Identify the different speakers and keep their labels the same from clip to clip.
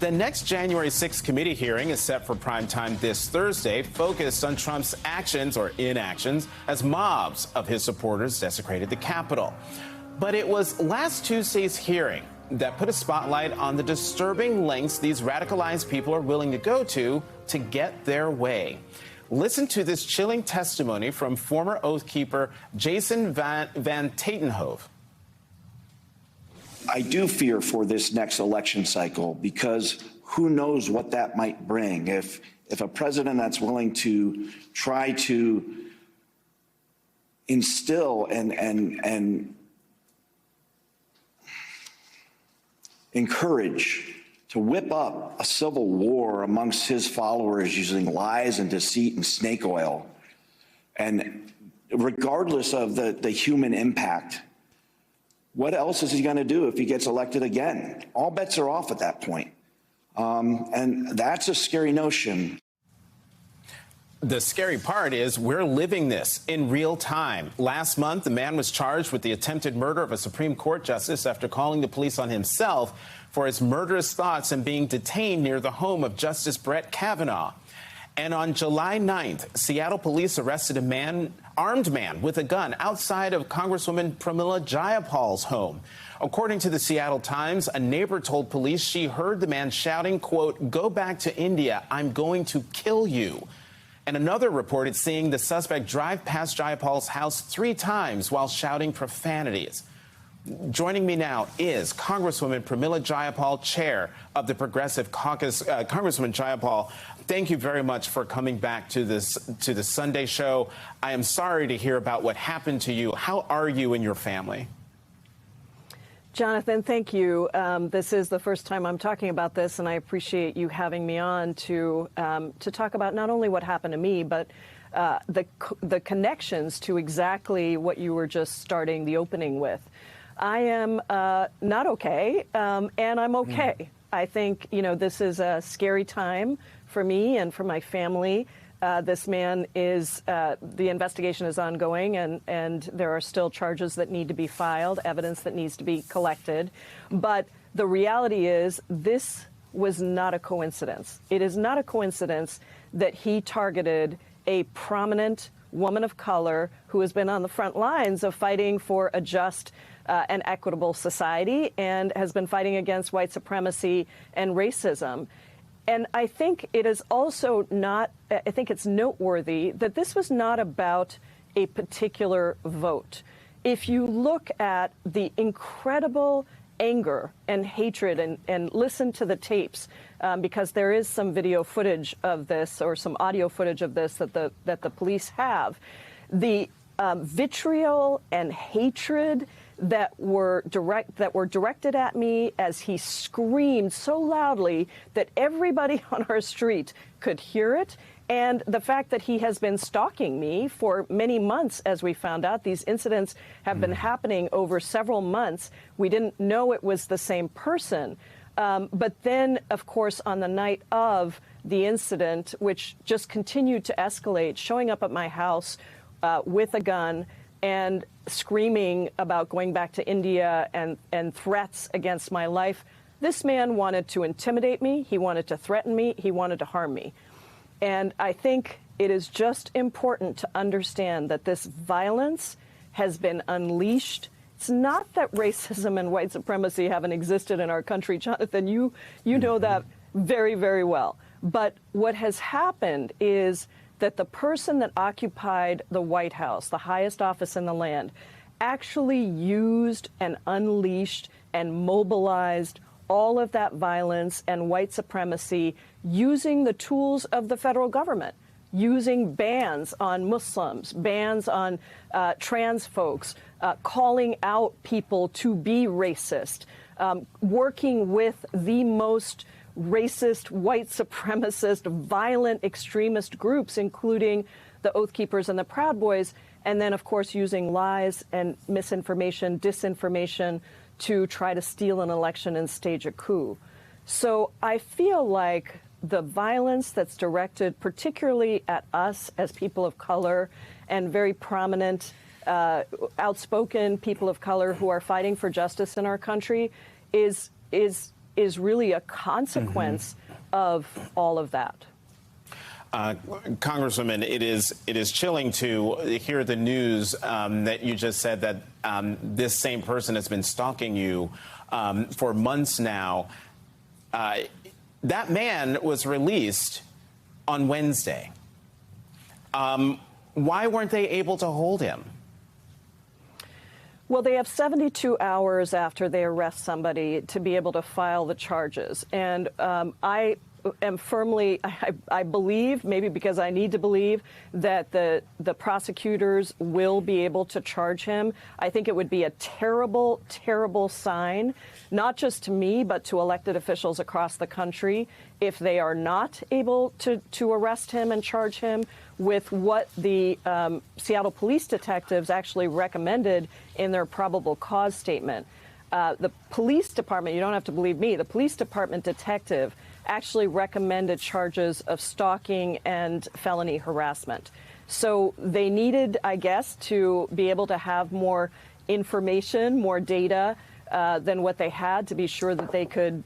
Speaker 1: The next January 6th committee hearing is set for prime time this Thursday, focused on Trump's actions or inactions as mobs of his supporters desecrated the Capitol. But it was last Tuesday's hearing that put a spotlight on the disturbing lengths these radicalized people are willing to go to get their way. Listen to this chilling testimony from former Oath Keeper Jason Van Tatenhove.
Speaker 2: I do fear for this next election cycle because who knows what that might bring. If a president that's willing to try to instill and encourage to whip up a civil war amongst his followers using lies and deceit and snake oil, and regardless of the human impact, what else is he going to do if he gets elected again? All bets are off at that point. And that's a scary notion.
Speaker 1: The scary part is we're living this in real time. Last month, the man was charged with the attempted murder of a Supreme Court justice after calling the police on himself for his murderous thoughts and being detained near the home of Justice Brett Kavanaugh. And on July 9th, Seattle police arrested a armed man with a gun outside of Congresswoman Pramila Jayapal's home. According to the Seattle Times, a neighbor told police she heard the man shouting, quote, "Go back to India, I'm going to kill you." And another reported seeing the suspect drive past Jayapal's house 3 times while shouting profanities. Joining me now is Congresswoman Pramila Jayapal, chair of the Progressive Caucus. Congresswoman Jayapal, thank you very much for coming back to the Sunday show. I am sorry to hear about what happened to you. How are you and your family?
Speaker 3: Jonathan, thank you. This is the first time I'm talking about this, and I appreciate you having me on to talk about not only what happened to me, but the connections to exactly what you were just starting the opening with. I am not okay, and I'm okay. I think, this is a scary time for me and for my family. This man is, the investigation is ongoing, and there are still charges that need to be filed, evidence that needs to be collected. But the reality is this was not a coincidence. It is not a coincidence that he targeted a prominent woman of color who has been on the front lines of fighting for a just and equitable society and has been fighting against white supremacy and racism. And I think it is also I think it's noteworthy that this was not about a particular vote. If you look at the incredible anger and hatred and listen to the tapes, because there is some video footage of this or some audio footage of this that the police have, the vitriol and hatred that were directed at me as he screamed so loudly that everybody on our street could hear it. And the fact that he has been stalking me for many months, as we found out. These incidents have been happening over several months. We didn't know it was the same person. But then, of course, on the night of the incident, which just continued to escalate, showing up at my house with a gun and screaming about going back to India and threats against my life. This man wanted to intimidate me. He wanted to threaten me. He wanted to harm me. And I think it is just important to understand that this violence has been unleashed. It's not that racism and white supremacy haven't existed in our country, Jonathan. You know that very, very well. But what has happened is that the person that occupied the White House, the highest office in the land, actually used and unleashed and mobilized all of that violence and white supremacy using the tools of the federal government, using bans on Muslims, bans on trans folks, calling out people to be racist, working with the most racist, white supremacist, violent extremist groups, including the Oath Keepers and the Proud Boys, and then, of course, using lies and misinformation, disinformation to try to steal an election and stage a coup. So I feel like the violence that's directed particularly at us as people of color and very prominent, outspoken people of color who are fighting for justice in our country is is really a consequence of all of that.
Speaker 1: Congresswoman, it is chilling to hear the news that you just said that this same person has been stalking you for months now. That man was released on Wednesday. Why weren't they able to hold him?
Speaker 3: Well, they have 72 hours after they arrest somebody to be able to file the charges. And I am firmly, I believe, maybe because I need to believe, that the prosecutors will be able to charge him. I think it would be a terrible, terrible sign, not just to me, but to elected officials across the country, if they are not able to arrest him and charge him with what the Seattle police detectives actually recommended in their probable cause statement. The police department, you don't have to believe me, the police department detective actually recommended charges of stalking and felony harassment. So they needed, I guess, to be able to have more information, more data than what they had to be sure that they could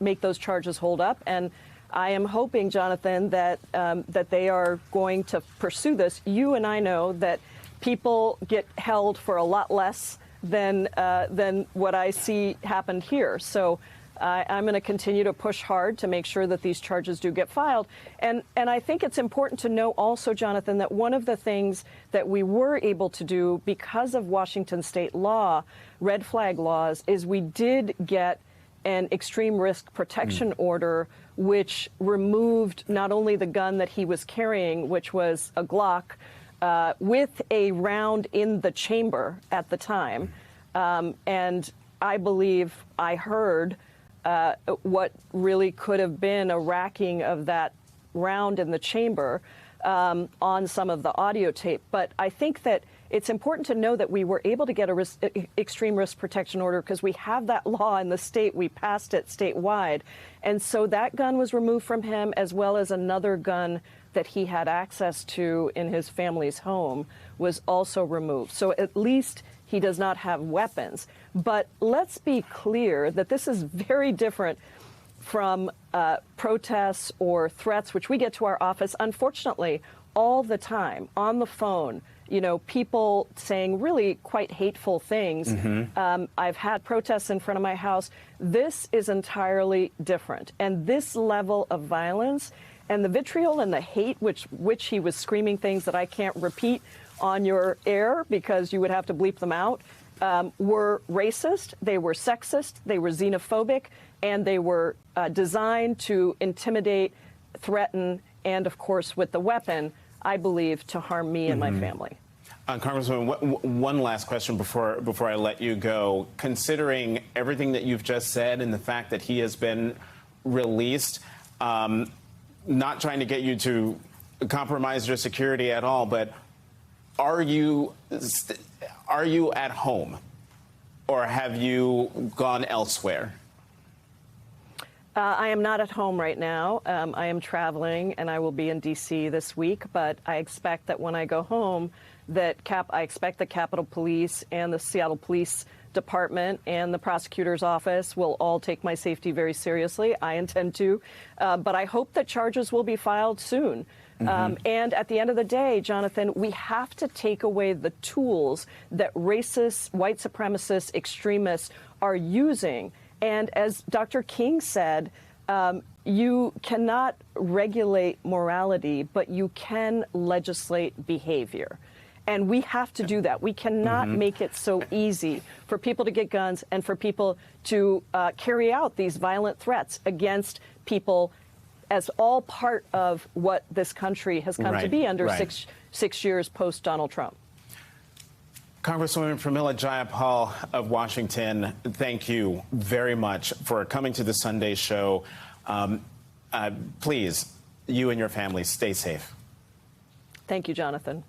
Speaker 3: make those charges hold up. And I am hoping, Jonathan, that that they are going to pursue this. You and I know that people get held for a lot less than what I see happened here. So I'm going to continue to push hard to make sure that these charges do get filed. And I think it's important to know also, Jonathan, that one of the things that we were able to do because of Washington state law, red flag laws, is we did get an extreme risk protection order, which removed not only the gun that he was carrying, which was a Glock, with a round in the chamber at the time. And I believe I heard what really could have been a racking of that round in the chamber on some of the audio tape. But I think that it's important to know that we were able to get a extreme risk protection order because we have that law in the state. We passed it statewide. And so that gun was removed from him, as well as another gun that he had access to in his family's home was also removed. So at least he does not have weapons. But let's be clear that this is very different from protests or threats, which we get to our office, unfortunately, all the time on the phone. You know, people saying really quite hateful things. I've had protests in front of my house. This is entirely different. And this level of violence and the vitriol and the hate, which he was screaming things that I can't repeat on your air because you would have to bleep them out, were racist, they were sexist, they were xenophobic, and they were designed to intimidate, threaten, and of course with the weapon, I believe, to harm me and my family.
Speaker 1: Congresswoman, one last question before I let you go. Considering everything that you've just said and the fact that he has been released, not trying to get you to compromise your security at all, but are you at home or have you gone elsewhere?
Speaker 3: I am not at home right now. I am traveling, and I will be in D.C. this week. But I expect that when I go home, I expect the Capitol Police and the Seattle Police Department and the prosecutor's office will all take my safety very seriously. I intend to. But I hope that charges will be filed soon. And at the end of the day, Jonathan, we have to take away the tools that racist, white supremacist extremists are using. And as Dr. King said, you cannot regulate morality, but you can legislate behavior. And we have to do that. We cannot make it so easy for people to get guns and for people to carry out these violent threats against people as all part of what this country has come to be under 6 years post Donald Trump.
Speaker 1: Congresswoman Pramila Jayapal of Washington, thank you very much for coming to the Sunday show. Please, you and your family, stay safe.
Speaker 3: Thank you, Jonathan.